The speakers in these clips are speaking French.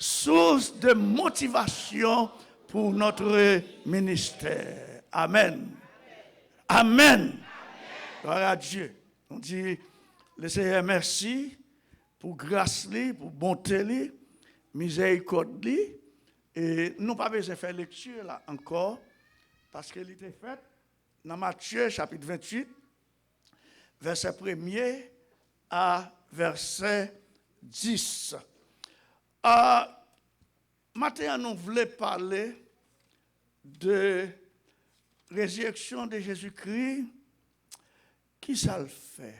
source de motivation pour notre ministère. Amen. Amen. Gloire à Dieu. On dit, le Seigneur merci pour grâce, pour bonté, miséricorde. Et nous pas besoin de faire lecture là encore, parce qu'elle était faite dans Matthieu chapitre 28, verset 1er à verset 10. Maintenant, nous voulons parler de résurrection de Jésus-Christ. Qui ça le fait?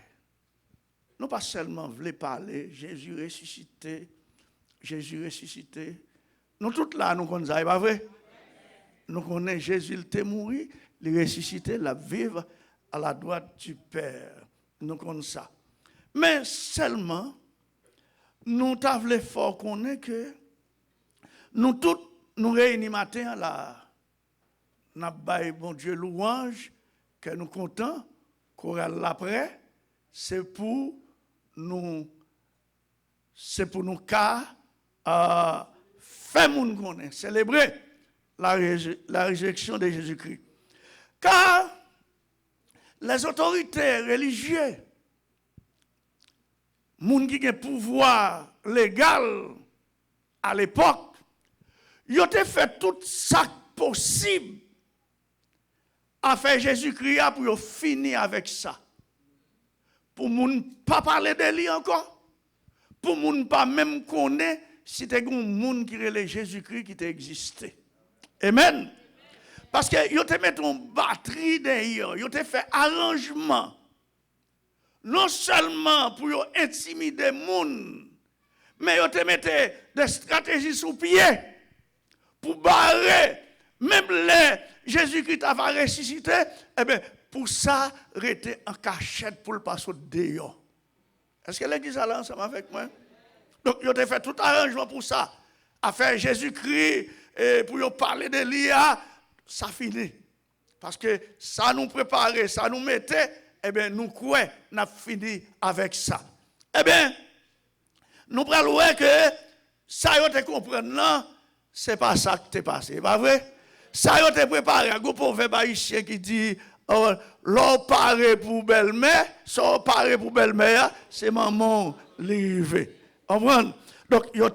Nous pas seulement voulons parler Jésus ressuscité. Nous tous là, nous connaissons ça, pas vrai? Nous connaissons Jésus, il est mort, il est ressuscité, il vivre à la droite du Père. Nous connaissons ça. Mais seulement, nous voulons fort connaître que nous tous, nous réunis matin là, nous avons bon Dieu louange, que nous comptons, chorale l'après, c'est pour nous faire mon connaître, célébrer la résurrection de Jésus-Christ. Car les autorités religieuses, les gens qui ont pouvoir légal à l'époque, ils ont fait tout ça possible à faire Jésus-Christ pour finir avec ça. Pour ne pas parler de lui encore. Pour ne pas même connaître si c'était un monde qui relève Jésus-Christ qui existé. Amen. Parce que ils ont mis une batterie derrière, ils ont fait arrangement. Non seulement pour intimider les gens, mais ils ont mis des stratégies sous pied pour barrer, même les Jésus-Christ a ressuscité, eh bien, pour ça, rester en cachette pour le passer dehors. Est-ce que l'église est là ensemble avec moi? Donc, ils ont fait tout arrangement pour ça. À faire Jésus-Christ, pour parler de l'IA, ça finit. Parce que ça nous préparait, ça nous mettait, eh bien, nous croyons, nous avons fini avec ça. Eh bien, nous prenons que ça, vous te comprenez, non, ce n'est pas ça qui t'est passé, pas vrai? Ça, vous te préparé, un pauvre haïtien qui dit, oh, l'on paré pour belle-mère, son paré pour belle-mère, c'est maman livrée. Comprenez? Donc, ils ont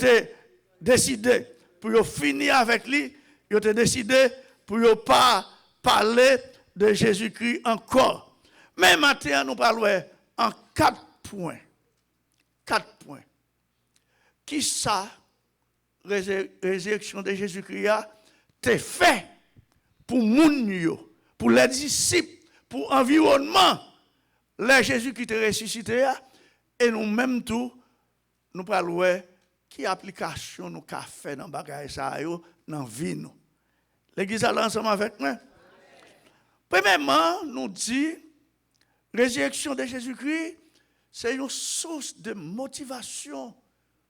décidé pour finir avec lui, ils ont décidé pour ne pas parler de Jésus-Christ encore. Mais maintenant, nous parlons en 4 points. 4 points. Qui ça, résurrection de Jésus-Christ, t'est fait pour moun, pour les disciples, pour l'environnement, les Jésus qui t'est ressuscité, et nous-mêmes tout, nous parlons qui application nous avons fait dans le bagage dans la vie. L'église est là ensemble avec moi. Premièrement, nous dit, résurrection de Jésus-Christ, c'est une source de motivation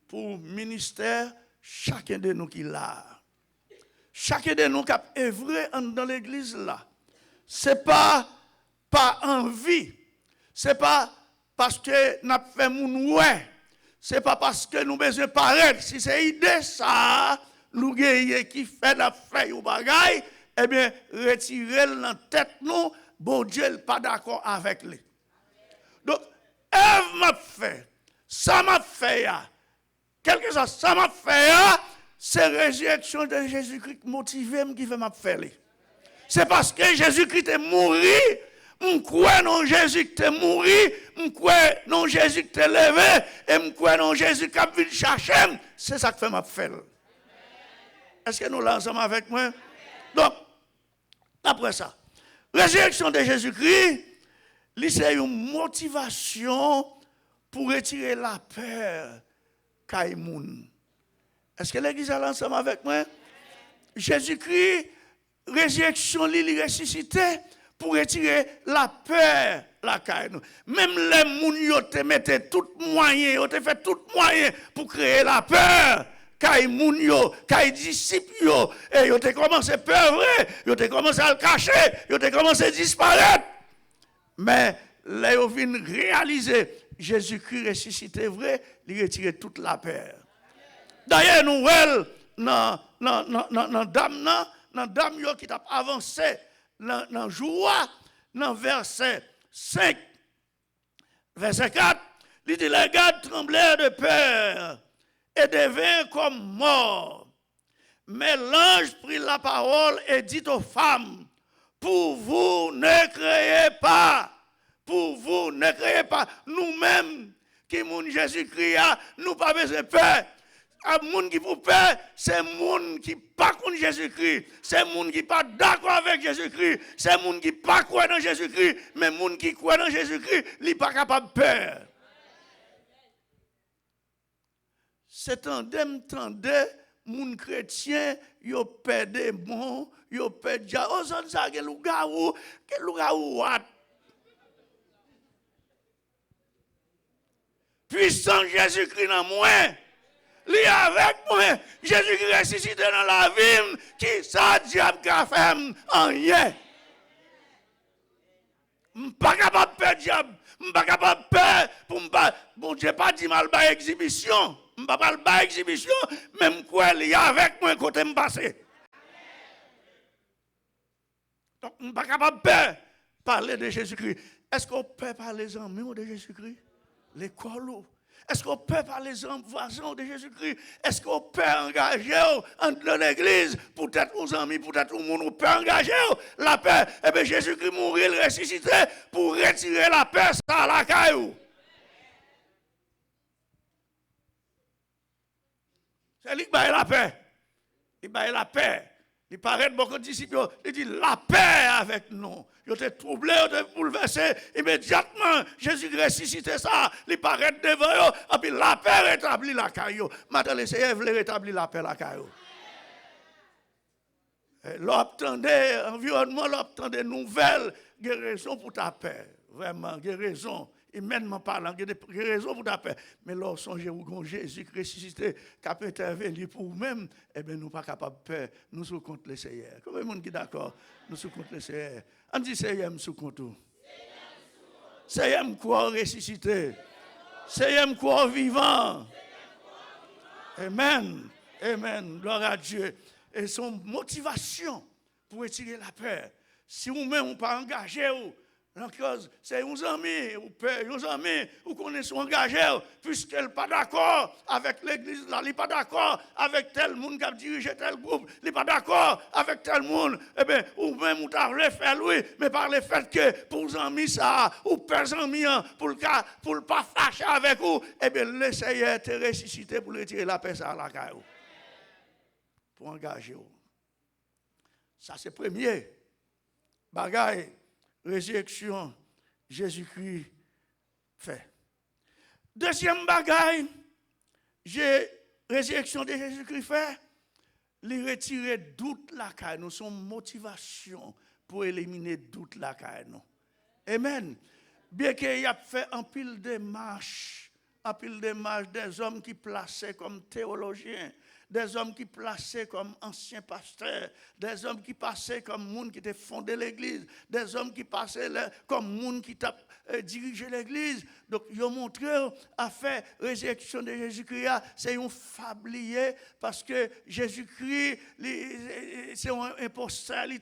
pour le ministère, chacun de nous qui l'a. Chacun de nous qui a œuvré dans l'église là. Ce n'est pas par envie. Ce n'est pas parce que nous avons fait mon ouais. Ce n'est pas parce que nous besoin paraître. Si c'est idée ça, nous gagnons qui fait la feuille au bagaille, eh bien, retirez-le dans la tête nous, bon Dieu n'est pas d'accord avec lui. Donc, Ève m'a fait, ça m'a fait, quelque chose, ça m'a fait, c'est la résurrection de Jésus-Christ motivé qui fait m'a faire. C'est parce que Jésus-Christ est mort, je crois non Jésus qui est mort, je crois non Jésus qui est levé, et je crois non Jésus qui a venu chercher, c'est ça que fait m'a faire. Est-ce que nous là ensemble avec moi? Donc, après ça, résurrection de Jésus-Christ, c'est une motivation pour retirer la peur Kaimoun. Est-ce que l'église est là ensemble avec moi? Jésus-Christ, résurrection, il ressuscité pour retirer la peur la Kaimoun. Même les moun yo te mette tout moyen, yo te fait tout moyen pour créer la peur. Kay moun yo, kay disciples yo, et yo te commencé à peur vrai, yo te commencé à le cacher, yo te commencé à disparaître. Mais là, yo vinn réaliser Jésus-Christ ressuscité vrai, il retire toute la peur. D'ailleurs, nous, dans dame yo qui t'a avancé dans joie, dans verset 5, verset 4, il dit, les gars tremblèrent de peur et devinrent comme morts. Mais l'ange prit la parole et dit aux femmes, pour vous ne créez pas, pour vous ne créez pas. Nous-mêmes, qui moun Jésus-Christ, nous pas besoin de peur. Les gens qui pour peur, c'est les gens qui ne pas contre Jésus-Christ. C'est les gens qui ne pas d'accord avec Jésus-Christ. C'est les gens qui ne pas croient dans Jésus-Christ. Mais les gens qui croient dans Jésus-Christ, ils ne sont pas capables de peur. C'est tandem, les chrétiens, ils ont perdu bon, ils ont perdu. Oh, ça, c'est un loup-garou. Quel loup-garou? Puissant Jésus-Christ dans moi. Lui avec moi, Jésus-Christ ressuscité dans la vie, qui ça diable qu'a fait en rien. Je ne suis pas capable de perdre diable. Je ne suis pas capable de perdre pour me battre. Bon, je n'ai pas dit mal par exhibition. Je ne suis pas par exhibition, même quoi, il y a avec moi côté me passer. Donc, je ne suis pas capable de parler de Jésus-Christ. Est-ce qu'on peut parler des amis de Jésus-Christ? L'école. Est-ce qu'on peut parler des voisins de Jésus-Christ? Est-ce qu'on peut engager entre l'église? Peut-être aux amis, peut-être au monde, on peut engager la paix. Eh bien, Jésus-Christ mourit, il ressuscité pour retirer la paix à la caillou. C'est lui qui baille la paix. Il baille la paix. Il paraît de beaucoup de disciples, il dit la paix avec nous. Il était troublé, il était bouleversé. Immédiatement, Jésus ressuscité ça. Il paraît devant eux. Et puis la paix rétablit la caillou. Maintenant, les Seigneur voulait rétablir la paix la caillou. L'obtendait, environnement, l'obtendait nouvelles guérisons pour ta paix. Vraiment, guérison. Humainement parlant, guérison pour ta paix. Mais lorsque Jésus ressuscité, qui a intervenu pour nous-mêmes, eh bien, nous ne sommes pas capables de paix. Nous sommes contre le Seigneur. Comment le monde qui est d'accord? Nous sommes contre le Seigneur. On dit Seigneur, nous sommes contre tout. Seigneur, nous crois ressuscité. Seigneur, nous crois vivant. Amen. Amen. Gloire à Dieu. Et son motivation pour retirer la paix. Si vous-même, vous pas engagé, la cause, c'est uns amis, ou père, uns amis, ou connaissent engagés, puisqu'elle n'est pas d'accord avec l'église, là, elle n'est pas d'accord avec tel monde qui a dirigé tel groupe, elle n'est pas d'accord avec tel monde, eh bien, ou même, ou t'as refait lui, mais par le fait que, pour les amis, ça, ou père amis, pour le pas fâcher avec vous, eh bien, l'essayer de ressusciter pour retirer la paix à la caille. Pour engager vous. Ça, c'est premier. Bagaille. Résurrection, Jésus-Christ fait. Deuxième bagaille, résurrection de Jésus-Christ fait, il retire doute la caille. Nous sommes motivation pour éliminer doute la caille. Amen. Bien qu'il y a fait un pile de marches, des hommes qui plaçaient comme théologiens, des hommes qui plaçaient comme anciens pasteurs, des hommes qui passaient comme monde qui étaient fondé l'église, des hommes qui passaient comme monde qui t'a dirigé l'église. Donc, ils ont montré à faire résurrection de Jésus-Christ, c'est un fablier parce que Jésus-Christ, c'est un imposteur, il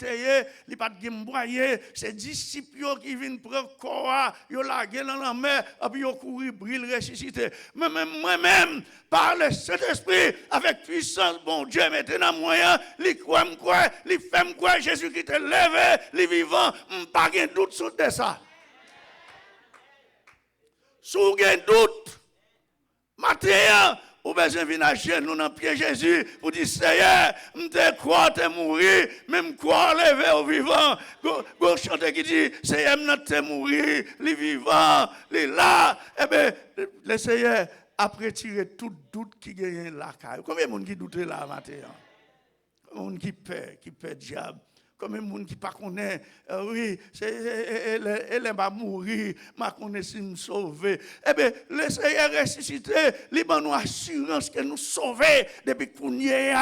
n'est pas de gemboyer, c'est disciples qui viennent prendre corps, ils ont lagué dans la mer, et puis ils ont couru, brille, ressuscité. Moi-même, par le Saint-Esprit, avec puissance, bon Dieu, maintenant, moyen, il croit, il fait quoi, Jésus-Christ est levé, il est vivant, je n'ai pas de doute sur ça. Si vous avez un doute, maintenant, vous avez besoin de venir chez nous dans le pied Jésus pour dire Seigneur, je te crois, tu es mourir, même croire lever au vivant. Vous chantez qui dit Seigneur, je te mourir, les vivants, les là. Eh bien, le Seigneur a retiré tout doute qui gagne la caille. Combien de monde qui doute là maintenant? Combien de monde qui perd diable? Comme un monde qui ne connaît pas, oui, elle va mourir, ma connaissance nous sauver. Eh bien, le Seigneur ressuscité, il a nous assurance que nous sauver depuis qu'on y est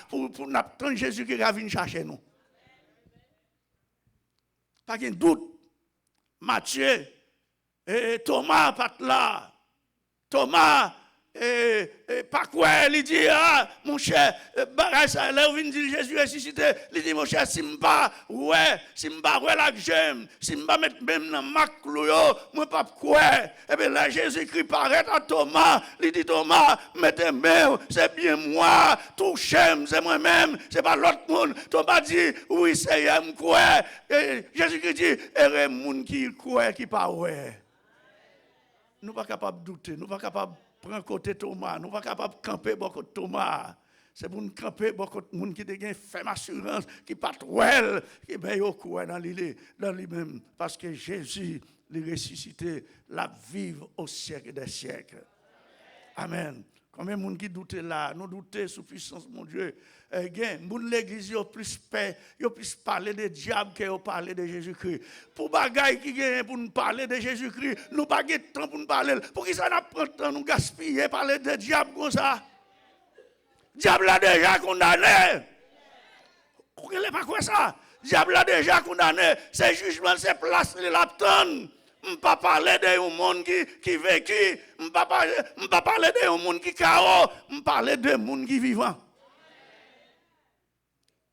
pour attendre Jésus qui va venir chercher nous. Pas de doute. Matthieu, et Thomas pas là. Thomas, pas quoi, il dit, ah, mon cher, bagage ça, là où vient dire Jésus ressuscité, il dit, mon cher, si m'pas, ouais, si m'pas, ouais, la j'aime, si m'pas mettre même dans ma clouyo, moi pas quoi, et bien là, Jésus-Christ paraît à Thomas, il dit, Thomas, mettez main, c'est bien moi, tout j'aime, c'est moi-même, c'est pas l'autre monde. Thomas dit, oui, c'est quoi, et Jésus-Christ dit, et monde qui quoi, qui pas ouais. Nous ne sommes pas capables de douter, nous ne sommes pas capables de prendre côté Thomas, nous ne sommes pas capables de camper beaucoup de Thomas. C'est pour nous camper beaucoup de monde qui a fait assurance, qui pas well, qui est au courant dans lui-même. Parce que Jésus, le ressuscité, la vive au siècle des siècles. Amen. Combien de monde qui doutent là, nous doutons sous puissance mon Dieu. L'église a plus paix, a plus parler de diable que parler de Jésus-Christ. Pour bagaille qui gagne pour nous parler de Jésus-Christ, nous pas de temps pour nous parler. Pour qui ça n'a pas de temps nous gaspiller parler de diable comme ça? Diable a déjà condamné. Vous ne pas quoi ça? Diable a déjà condamné. C'est jugement, c'est place de l'attendre. Je ne peux pas parler d'un monde qui vécu. Je ne peux pas parler d'un monde qui chaos. Je peux parler d'un monde qui vivant.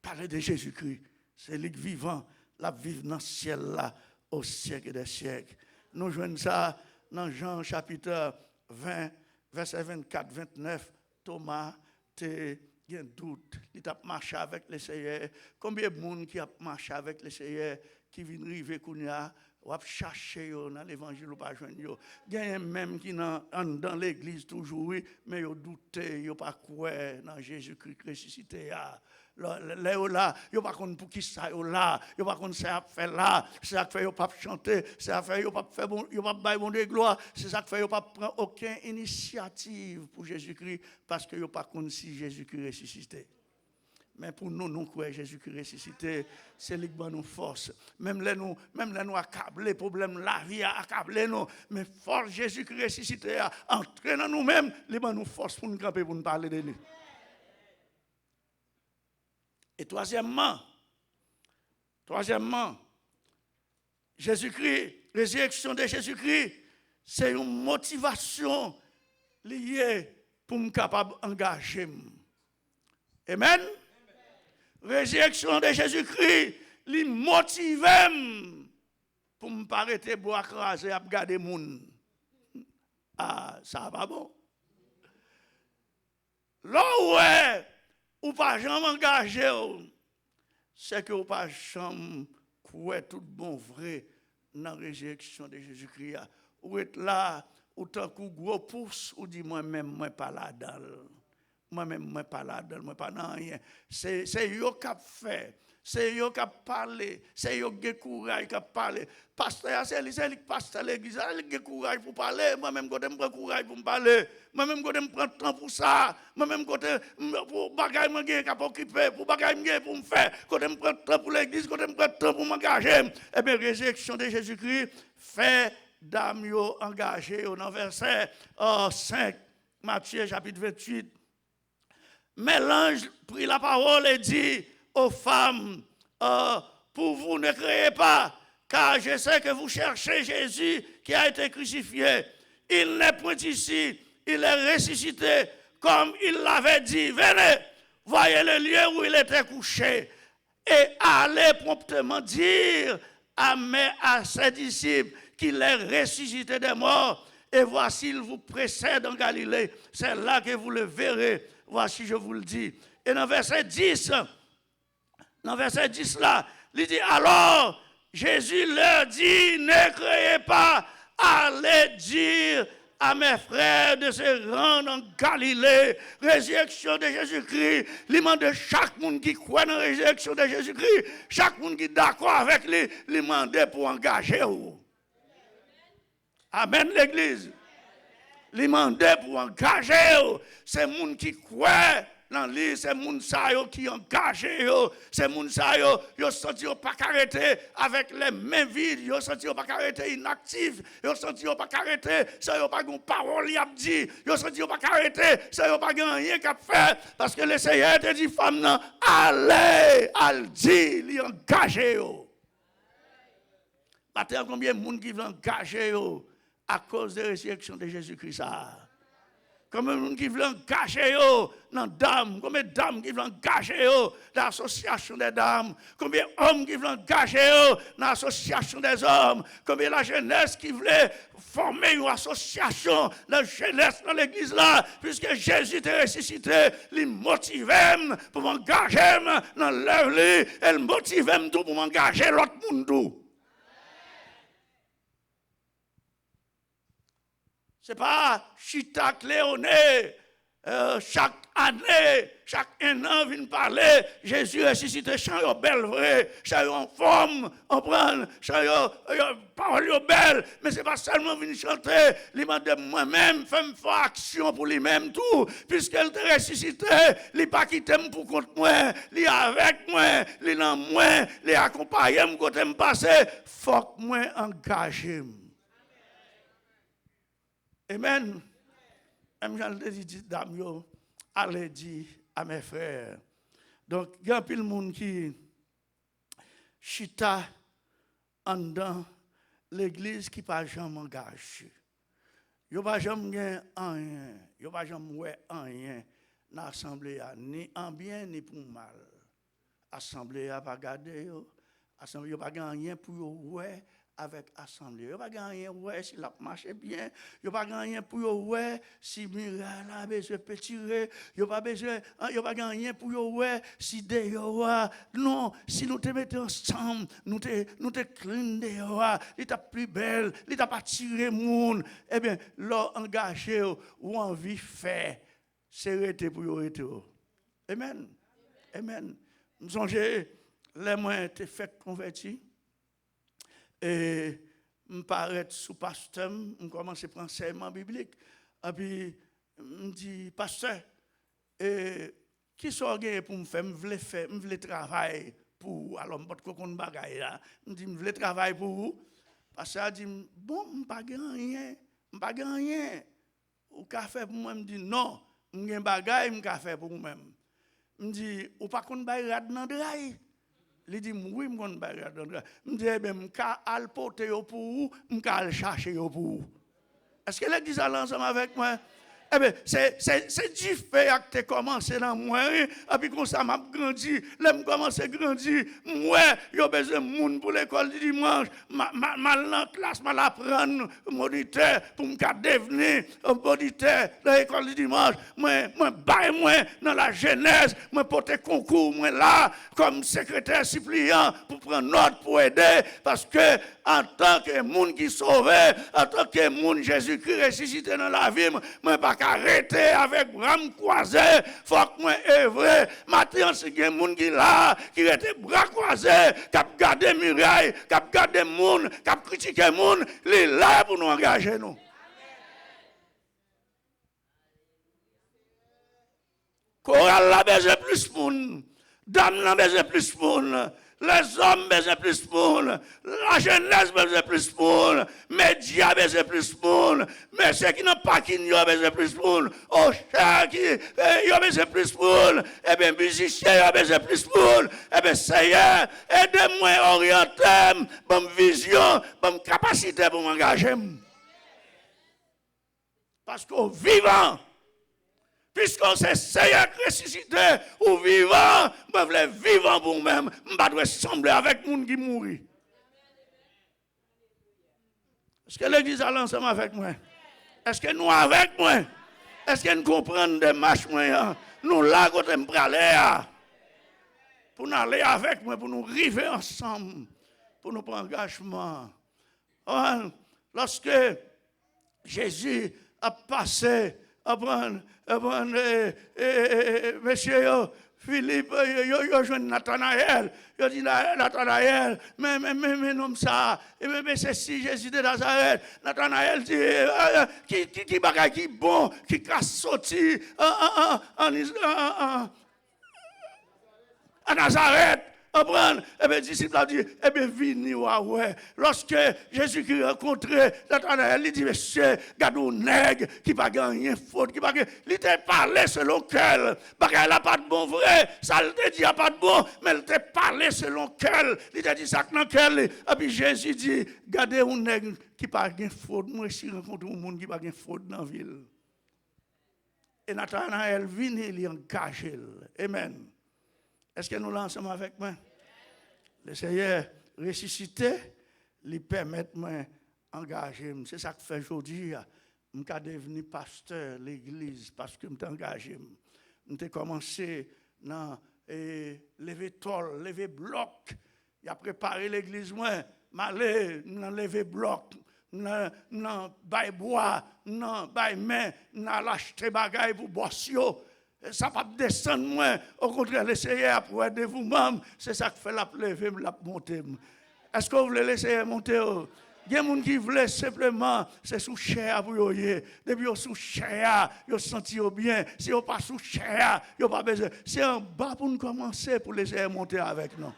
Parler de Jésus-Christ. C'est lui vivant. La vive dans le ciel là, au siècle des siècles. Nous jouons ça dans Jean chapitre 20, verset 24-29. Thomas, il y a un doute. Il a marché avec le Seigneur. Combien de monde qui a marché avec le Seigneur qui vient arriver Kounia? Ou à chercher dans l'évangile ou pas joindre. Il y a même qui dans l'église toujours, mais ils doutent, ils pas quoi dans Jésus-Christ ressuscité. Là, ils pas contre pour qui ça là, ils pas contre ça fait là, c'est ça fait ils pas chanter, c'est ça fait ils pas faire bon, ils pas bailler bon de gloire, c'est ça fait ils pas prendre aucune initiative pour Jésus-Christ parce que ils pas contre si Jésus-Christ ressuscité. Mais pour nous, nous croyons Jésus-Christ ressuscité, c'est lui qui nous force. Même là, nous accablés, problème la vie a accablé nous. Mais force Jésus-Christ ressuscité, entrer dans nous-mêmes, il nous force pour nous camper, pour nous parler de lui. Et troisièmement, Jésus-Christ, résurrection de Jésus-Christ, c'est une motivation liée pour me capable d'engager. Amen. Résurrection de Jésus-Christ, lui motive pour me pas arrêter boire craser à regarder moun. Ah, ça va bon. Là ouais, ou pas jamais engagé, c'est que ou pas jamais croire tout bon vrai dans la résurrection de Jésus-Christ. Ou être là, ou tant que gros pouce, ou dit moi-même, moi pas là-dedans. Moi-même, moi pas là-dedans, moi pas dans rien. C'est eux qui ont fait. C'est eux qui ont parlé. C'est eux qui ont courage qui ont parlé. Pasteur, c'est lui qui passe à l'église. Il a courage pour parler. Moi-même, je prends courage pour me parler. Moi-même, je prends temps pour ça. Moi-même, pour bagaille, je suis occupé. Pour bagaille, pour me faire. Je prends temps pour l'église. Je prends temps pour m'engager. Eh bien, résurrection de Jésus-Christ fait d'âme engagée. Dans verset 5, Matthieu chapitre 28. Mais l'ange prit la parole et dit aux femmes, pour vous ne créez pas, car je sais que vous cherchez Jésus qui a été crucifié. Il n'est point ici, il est ressuscité, comme il l'avait dit. Venez, voyez le lieu où il était couché, et allez promptement dire à ses disciples qu'il est ressuscité des morts, et voici, il vous précède en Galilée. C'est là que vous le verrez. Voici, je vous le dis. Et dans verset 10 là, il dit, alors, Jésus leur dit, ne croyez pas, allez dire à mes frères de se rendre en Galilée. Résurrection de Jésus-Christ. Il demande chaque monde qui croit dans la résurrection de Jésus-Christ, chaque monde qui est d'accord avec lui, il demande pour engager. Amen, l'église. Il demande pour engager. C'est les gens qui croient dans lui, c'est les gens qui engagent. C'est les gens qui ne sont pas arrêtés avec les mains vides. Ils ne sont pas arrêtés inactifs. Ils ne sont pas arrêtés. Ils n'ont pas de parole à dire. Ils ne sont pas arrêtés. Ils n'ont pas rien à faire. Parce que le Seigneur te dit, femme, allez, al dit, il engage. Maintenant, combien de gens qui veulent engager à cause de la résurrection de Jésus-Christ? Combien de gens qui veulent engager dans dames, combien de dames qui veulent engager dans l'association des dames, combien d'hommes qui veulent engager dans l'association des hommes, combien de la jeunesse qui voulait former une association de jeunesse dans l'église là, puisque Jésus est ressuscité, il motive pour m'engager dans l'œuvre, elle motive tout pour m'engager l'autre monde. Ce n'est pas Chita Cléoné, chaque année, chaque un an, vient parler, Jésus ressuscité, chant belle vrai, chant en forme, on prend, chant parole belle, mais ce n'est pas seulement venir chanter, il m'a dit moi-même, faire action pour lui-même tout, puisqu'elle est ressuscité, il n'est pas quitté pour contre moi, il est avec moi, il est dans moi, il est accompagné, quand je passe, il faut que moi engage. Amen. Même j'en ai dit, dame, allez dire à mes frères. Donc, il y a un peu de monde qui chita en dedans l'église qui pas jamais engagé. Il pas jamais rien. Il pas jamais rien dans l'assemblée, ni en bien ni pour mal. L'assemblée n'a pas gardé. L'assemblée n'a pas rien pour ouais. Avec l'assemblée. Il n'y a pas gagné si la marche bien. Il n'y a pas gagné pour ouais si Miral a besoin de pétirer. Il n'y a pas gagné pour ouais si dehors. Non, si nous te mettons ensemble, nous te clean dehors. Il est plus belle, il est pas tiré monde. Eh bien, l'or engagé ou envie faire, c'est arrêter pour y arrêter. Amen. Amen. Nous songez, les moyens te fait convertir. Et je paraît sous pasteur, je commence à prendre enseignement biblique. Et puis, je me dis, pasteur, qui sont pour me faire, je veux travailler pour vous. Alors, je ne peux pas faire bagaille là. Je me dis, je veux travailler pour vous. Pasteur dit, bon, je ne peux pas rien. Je ne peux pas rien. Ou café pour moi, je me dis, non, je ne peux pas bagaille, je peux faire pour vous-même. Je me dis, ou pas qu'on baille rad dans draille. Il dit, oui, je ne peux pas faire. Je dis, je vais aller porter pour vous, je vais aller chercher pour vous. Est-ce que l'église a ensemble avec moi? Eh bien, c'est du fait que tu commencé dans moi. Et puis, comme ça, m'a grandi. Là, je commence à grandir. Moi, j'ai besoin de monde pour l'école du dimanche. Mal dans la classe, mal apprendre, moniteur, pour me devenir un moniteur dans l'école du dimanche. Moi, dans la jeunesse, moi, porter concours, moi, là, comme secrétaire suppliant, pour prendre note, pour aider. Parce que, en tant que monde qui sauvé, en tant que monde Jésus-Christ ressuscité dans la vie, moi, pas arrêter avec bras croisés, faut que moi œuvrer. Maintenant, c'est des gens qui là, qui étaient bras croisés, qui ont gardé muraille, qui ont gardé monde, qui ont critiqué monde, il est là pour nous engager nous. Chorale a besoin plus de monde, dame a besoin plus de monde. Les hommes besoin plus de monde, la jeunesse besoin plus de monde, les médias besoin plus de monde, mais ceux qui n'ont pas qui ont besoin plus de monde, aux chers qui ont besoin plus de monde, et bien musiciens ont besoin plus de monde, et bien Seigneur, aidez-moi à orienter, bonne vision, bonne capacité pour m'engager. Parce qu'au vivant, puisqu'on s'est Seigneur ressuscité ou vivant, je veux vivant pour moi-même. Je ne dois pas sembler avec les gens qui mourent. Est-ce que l'église a ensemble avec moi? Est-ce que nous avec moi? Est-ce que nous comprenons des marches? Nous là, quand nous aller, pour nous aller avec moi, pour nous arriver ensemble, pour nous prendre engagement. Lorsque Jésus a passé, monsieur Philippe, yo joint Nathanaël, yo dit Nathanaël, mais non ça, mais c'est si Jésus de Nazareth. Nathanaël dit qui bagaille qui bon, qui casse sorti à Nazareth. Et bien, les disciples ont dit, eh bien, venez, ouais. Lorsque Jésus-Christ a rencontré Nathanaël, il dit, monsieur, regarde un nègre qui n'a pas gagné faute, qui n'a pas gagné. Il t'a parlé selon quel. Parce qu'elle n'a pas de bon vrai. Ça, il t'a dit, il n'y a pas de bon, mais il t'a parlé selon quel. Il t'a dit, ça, dans quel. Et puis Jésus dit, regardez un nègre qui n'a pas gagné faute. Moi, si je rencontre un monde qui n'a pas gagné faute dans la ville. Et Nathanaël vient, il engage. Amen. Est-ce que nous l'ensemble avec moi? Le Seigneur ressuscité, lui permet de m'engager. C'est ça que fait aujourd'hui. Je suis devenu pasteur de l'église parce que je suis engagé. Je commencé à lever tôle, lever bloc. Il a préparé l'église, moi, m'aller dans lever bloc. Non, bay bois, non, bay main, non, l'acheter bagaille pour bossio. Ça va descendre moins. Au contraire, l'essayer pour aider vous-même. C'est ça qui fait la lever, la monter. Est-ce que vous voulez l'essayer monter? Il y a des gens qui veulent simplement, c'est sous chair pour vous. Depuis vous sous chair, vous sentez bien. Si vous pas sous chair, vous pas besoin. C'est un bas pour nous commencer pour l'essayer monter avec nous.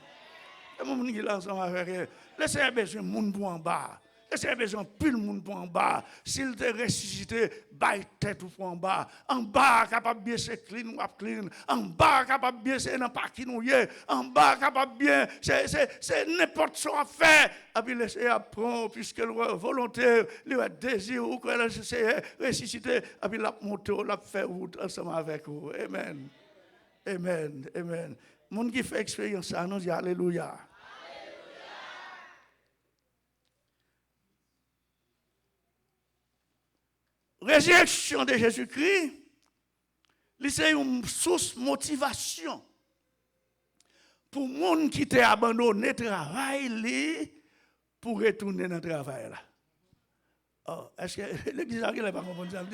Et mon qui est ensemble avec eux. Laissez besoin de monde pour en bas. Laissez besoin de plus de monde pour en bas. S'il te ressuscité, baille tête pour en bas. En bas, capable bien se clean ou clean. En bas, capable bien se dans pas qui nous y est. En bas, capable bien, c'est n'importe ce qu'on fait. Et puis laissez apprendre, puisque le volonté, le désir, ou que le ressuscité, et puis la monter, la faire route ensemble avec vous. Amen. Amen. Amen. Monde qui fait expérience, ça nous dit Alléluia. Résurrection de Jésus-Christ, c'est une source de motivation pour les gens qui ont abandonné le travail pour retourner dans le travail. Oh, est-ce que l'église n'a pas compris ça?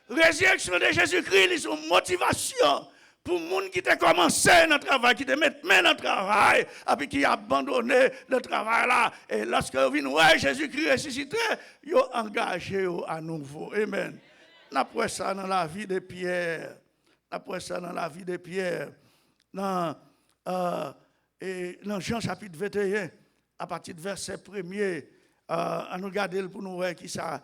Résurrection de Jésus-Christ, c'est une motivation pour les gens qui ont commencé dans le travail, qui ont mis main dans le travail, et puis qui ont abandonné le travail là. Et lorsque vous venez Jésus-Christ ressuscité, ils ont engagé à nouveau. Amen. Après ça dans la vie de Pierre. Après ça dans la vie de Pierre. Dans Jean chapitre 21, à partir du verset 1er, à nous regarder pour nous voir qui ça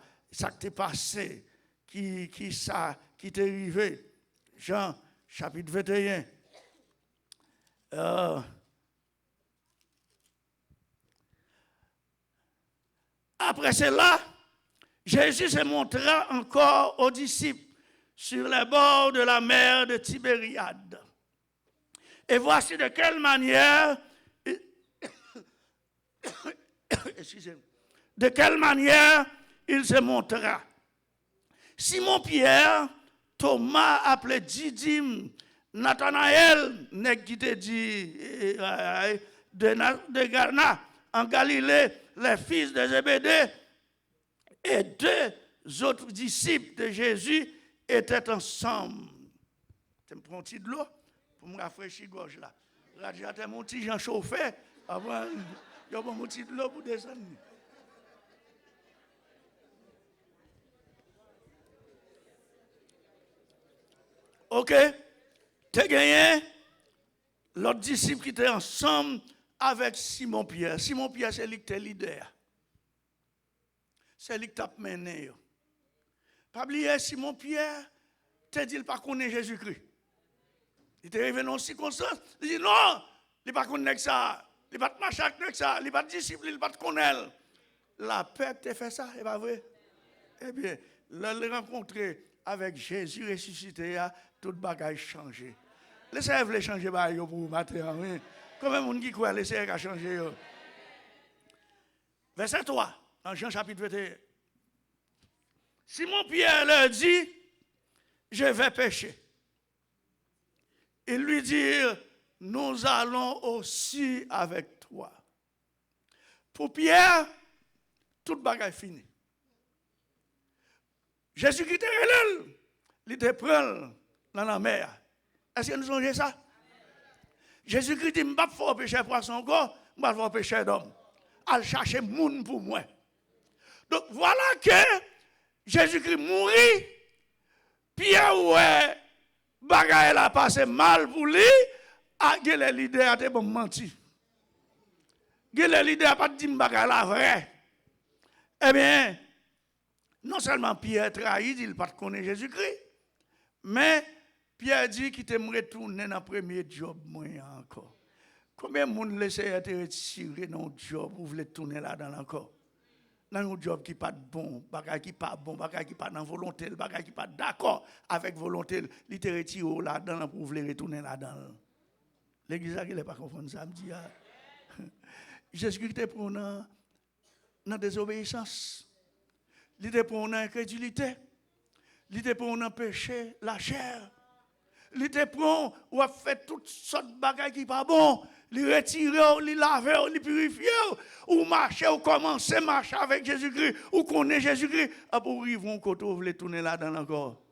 t'est passé, qui t'est arrivé. Jean chapitre 21. Après cela, Jésus se montra encore aux disciples sur les bords de la mer de Tibériade. Et voici de quelle manière, il se montra. Simon-Pierre, Thomas appelé Didyme, Nathanaël, qui te dit de Ghana, en Galilée, les fils de Zébédée, et deux autres disciples de Jésus étaient ensemble. Tu me prends un petit de l'eau pour me rafraîchir la gorge là. Radiateur, mon petit Jean chauffé, avant, il y a mon petit de l'eau pour descendre. Ok? Tu as gagné l'autre disciple qui était ensemble avec Simon-Pierre. Simon-Pierre, c'est lui qui était leader. C'est lui qui t'a mené. Pas oublier, Simon-Pierre, tu dit qu'il ne pas connaître Jésus-Christ. Il est arrivé dans une circonstance, il dit non, il ne pas connaître ça, il ne pas marcher avec ça, il ne pas disciple, il ne pas connaître. La peur t'a fait ça, c'est pas vrai? Eh bien, le rencontrer avec Jésus ressuscité, tout le bagage changé. Laissez-vous changer pour vous matin. Comment on dit quoi, laissez-vous changer. Verset 3, dans Jean chapitre 21. Simon-Pierre leur dit, je vais pécher. Il lui dit, nous allons aussi avec toi. Pour Pierre, tout bagage fini. Jésus-Christ est relève, il était prêt dans la mer. Est-ce que nous songez ça? Jésus-Christ dit, je ne vais pas faire pécher poisson encore, je ne vais pas faire pécher d'homme. Al chercher monde pour moi. Donc voilà que Jésus-Christ mourit, Pierre ouais, bagaille a passé mal pour lui, a les leaders a été bon menti. Les leaders a pas dit bagaille la vrai. Eh bien, non seulement Pierre trahit, il ne pas connaître Jésus-Christ, mais Pierre dit qu'il t'aimerait retourner dans le premier job moi encore. Combien de monde laisse être retiré dans le job ou voulez tourner là-dedans encore? dans un job qui pas bon, bagage qui pas bon, bagage qui pas dans volonté, bagage qui pas d'accord avec volonté, il te retire là-dedans pour vouloir retourner là-dedans. L'église qui n'est pas comprendre ça, me dit, Jésus était pour dans désobéissance, il était pour dans incrédulité, il était pour dans péché, la chair. Il était prêt ou a fait toutes sortes de bagages qui pas bon, il retire, il lave, il purifie, ou marcher, ou commencer à marcher avec Jésus-Christ, ou connaître Jésus-Christ, pour arriver au côté, vous voulez tourner là-dedans encore.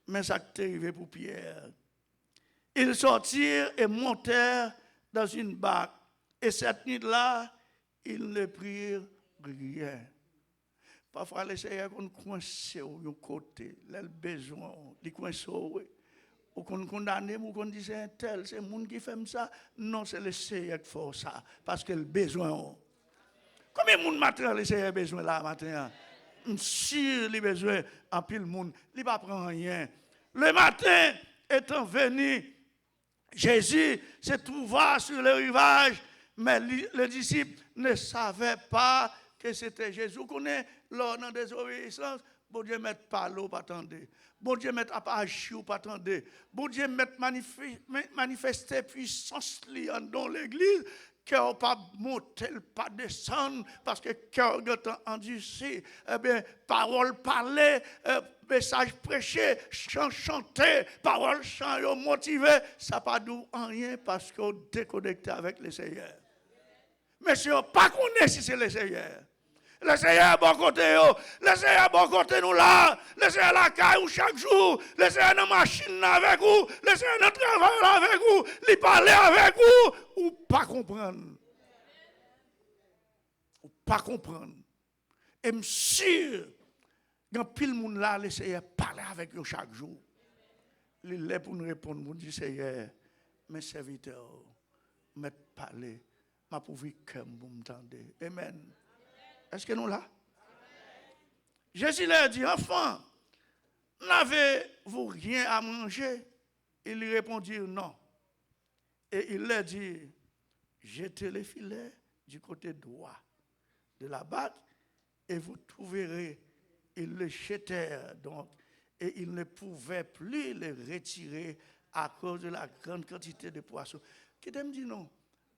Mais ça t'est arrivé pour Pierre. Ils sortirent et montèrent dans une barque, et cette nuit-là, ils ne prirent rien. Parfois, les seigneurs qu'on coince au côté, les besoins, les coince ou qu'on condamne, ou qu'on dit c'est un tel, c'est le monde qui fait ça. Non, c'est le seigneur qui fait ça, parce que le besoin. Combien de monde matin les seigneurs besoin là matin? Sûr les besoins en pile monde, il pas prendre rien. Le matin étant venu, Jésus se trouva sur le rivage, mais les disciples ne savaient pas que c'était Jésus. Vous connaissez, lors de la désobéissance, bon Dieu met pas l'eau, pas attendre. Bon Dieu met à pas agir, pas attendre. Bon Dieu met manifester puissance dans l'église, cœur pas monter, pas descendre, parce que cœur est endurci. Eh bien, parole parler, message prêché, chant chanté, parole chant motivé, ça pas d'où en rien parce qu'on déconnecté avec le Seigneur. Mais si on pas connaît si c'est le Seigneur. Le Seigneur est bon côté, le Seigneur est bon côté nous là, le Seigneur la caille chaque jour, le Seigneur dans la machine avec vous, le Seigneur dans le travail avec vous, il parle avec vous, ou pas comprendre. Ou pas comprendre. Et je suis sûr, quand pile monde là, le Seigneur parle avec vous chaque jour. Il est pour nous répondre, nous dit Seigneur, mes serviteurs, me parler, m'a pourvu que vous m'entendez. Amen. Est-ce que nous là? Jésus leur dit, enfant, n'avez-vous rien à manger? Ils lui répondirent non. Et il leur dit, jetez les filets du côté droit de la barque et vous trouverez. Ils le jetèrent donc et ils ne pouvaient plus les retirer à cause de la grande quantité de poissons. Qui t'aime dit non?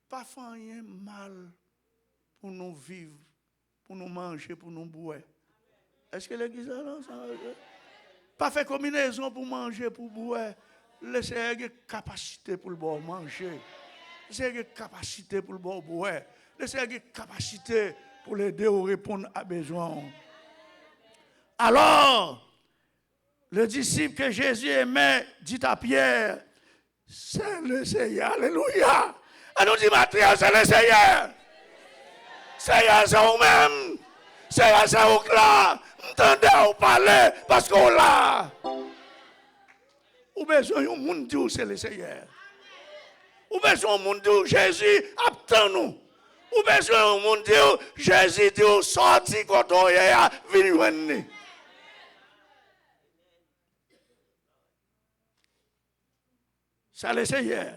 Pas faire rien mal pour nous vivre, pour nous manger, pour nous boire. Est-ce que l'église est là? Pas faire combinaison pour manger, pour boire. Laissez une capacité pour le boire manger. Laissez une capacité pour le boire boire. Laissez une capacité pour l'aider à répondre à besoin. Alors, le disciple que Jésus aimait dit à Pierre, c'est le Seigneur, alléluia. Et nous dit, Mathieu, c'est le Seigneur. Seigneur, c'est vous-même. Seigneur, c'est vous là. Entendez vous parler parce qu'on l'a. Ou besoin de monde dire c'est le Seigneur. Ou besoin de monde dire Jésus attend nous. Ou besoin de monde dire Jésus dit sorti quand on est venu. C'est le Seigneur.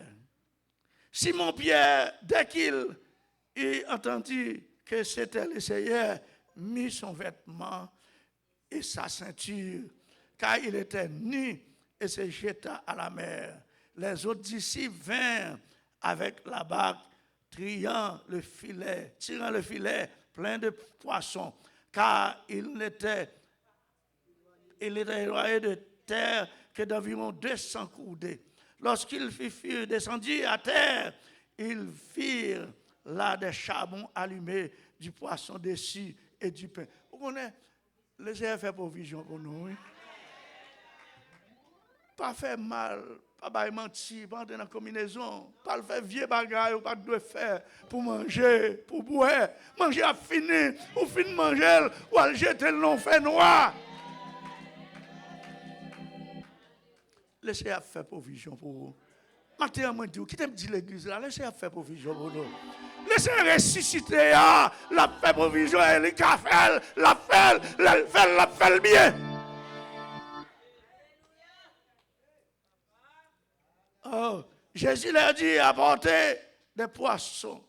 Simon Pierre, dès qu'il a entendu que c'était le Seigneur, mit son vêtement et sa ceinture, car il était nu et se jeta à la mer. Les autres disciples vinrent avec la barque, tirant le filet plein de poissons, car il était éloigné de terre que d'environ 200 coudées. Lorsqu'ils furent descendus à terre, ils firent là des charbons allumés, du poisson dessus et du pain. Vous connaissez, le Seigneur fait provision pour nous. Oui? Pas faire mal, pas mentir, pas entrer dans la combinaison, pas le faire vieux bagaille, pas de faire pour manger, pour boire. Manger à fini, ou fin manger, ou à jeter le non-fait noir. Laissez-moi faire provision pour vous. Maintenant, moi, qui t'aime dire l'église là, laissez-moi faire provision pour nous. Laissez-moi ressusciter, la faire provision, elle fait, la fait bien. Oh, Jésus leur dit, apportez des poissons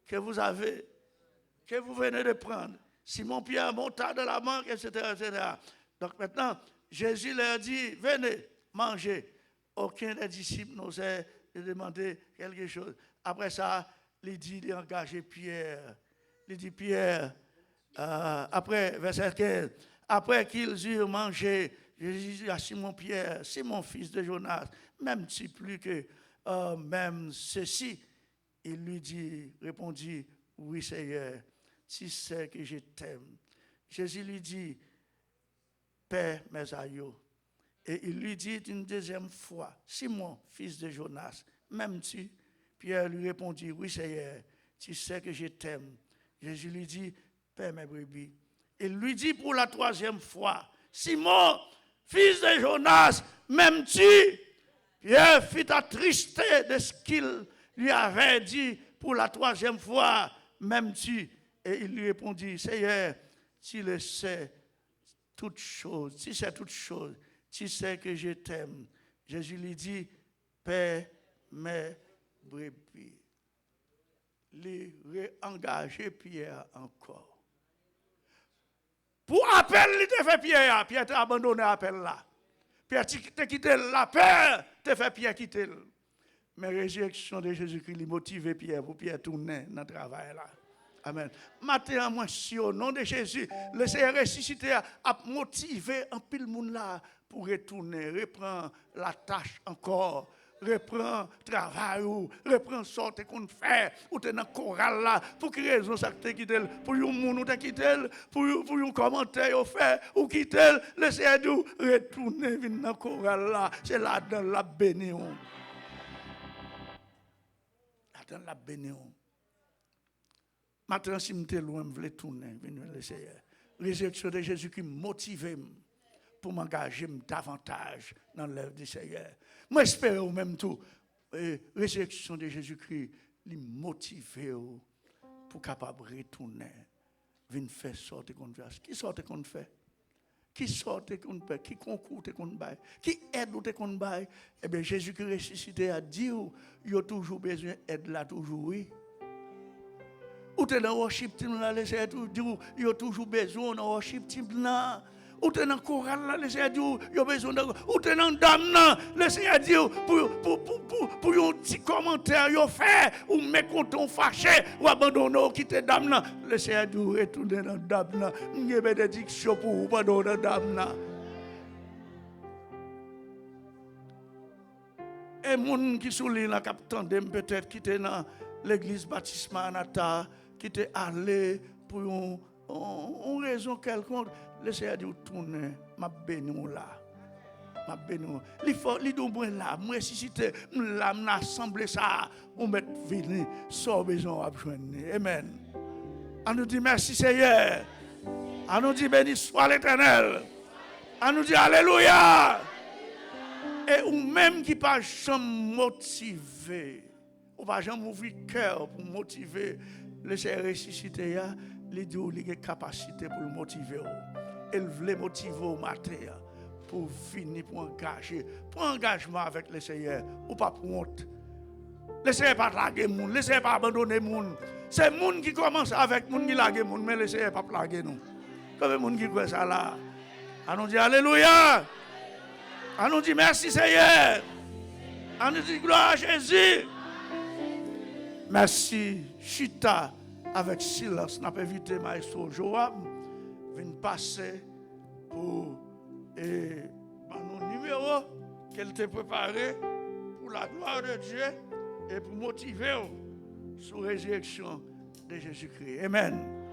que vous avez, que vous venez de prendre. Simon-Pierre monta de la barque, etc., etc. Donc maintenant, Jésus leur dit, venez, mangez. Aucun des disciples n'osait demander quelque chose. Après ça, il a engagé Pierre. Il dit, Pierre, après, verset 15, après qu'ils eurent mangé, Jésus dit à Simon-Pierre, Simon, fils de Jonas, même-tu plus que même ceci? Il lui dit, répondit, oui Seigneur, tu sais que je t'aime. Jésus lui dit, paie mes agneaux. Et il lui dit une deuxième fois, Simon, fils de Jonas, m'aimes-tu? Pierre lui répondit, oui Seigneur, tu sais que je t'aime. Jésus lui dit, paie mes brebis. Il lui dit pour la troisième fois, Simon, fils de Jonas, m'aimes-tu? Pierre fut attristé de ce qu'il lui avait dit pour la troisième fois, m'aimes-tu? Et il lui répondit, Seigneur, tu le sais toutes choses, tu sais toutes choses, tu sais que je t'aime. Jésus lui dit, paie mes brebis. Il réengager Pierre encore. Pour appel, il te fait Pierre. Pierre t'a abandonné l'appel là. Pierre t'a quitté l'appel, t'a fait Pierre quitter. Mais la résurrection de Jésus-Christ, il motive Pierre pour Pierre tourner dans le travail là. Amen. Maintenant, moi, si au nom de Jésus, le Seigneur ressuscité a motivé un pile monde là pour retourner, reprendre la tâche encore. Reprends travail ou reprends sorte qu'on fait ou t'es dans chorale là pour quelle raison ça t'a quitté pour un monde ou t'a quitté pour un commentaire au fait ou quitter le Seigneur retourner venir dans chorale là c'est là dans la bénédiction dans la bénédiction maintenant si m'était loin me voulais tourner venir le Seigneur résurrection de Jésus qui motive pour m'engager davantage dans l'œuvre du Seigneur. Moi, j'espère même tout, résurrection de Jésus-Christ, lui motiver pour capable retourner, venir faire sorte qu'on fait. Qui sorte qu'on fait? Qui sorte qu'on fait? Qui concourt qu'on fait? Qui aide qu'on fait? Eh bien, Jésus-Christ ressuscité a dit, il y a toujours besoin d'aide là, toujours, oui. Ou t'es dans le worship team là, il y a toujours besoin dans le worship team là. Ou t'es dans le choral là, le Seigneur dit, il y a besoin de... Ou t'es dans le dame là, le Seigneur dit, pour un petit commentaire, il fait, ou mécontent, fâché, ou abandonné, ou quitter dame là, le Seigneur dit, retournez dans le dame là, il y a bénédiction pour vous, pas dans le dame là. Et les gens qui sont là, qui attendent peut-être, qui étaient dans l'église baptiste Maranatha, qui étaient allés pour une raison quelconque, le Seigneur dit, tournez, ma béni là. Ma béni. Il faut, il dit, moi là, moi ressuscité, là, m'assemblé ça, on met venir, sans besoin à joindre. Amen. On nous dit merci Seigneur. On nous dit béni soit l'Éternel. On nous dit alléluia. Et ou même qui pas jamais motivé, ou pas jamais ouvrir cœur pour motiver le Seigneur ressuscité, il dit qu'il a capacité pour le motiver. Elle voulait motiver au matin pour finir, pour engager, pour engagement avec le Seigneur, ou pas pour honte. Le Seigneur pas laguer les gens, le Seigneur pas abandonner les gens. C'est les gens qui commencent avec les gens qui laguent les gens, mais le Seigneur pas laguer nous. Comme les gens qui croient ça là. On nous dit alléluia. On nous dit merci Seigneur. On nous dit gloire à Jésus. Merci. Chita avec silence. N'a pas invité Maestro Joab. Vient passer pour nos numéros qu'elle t'a préparé pour la gloire de Dieu et pour motiver sur la résurrection de Jésus-Christ. Amen.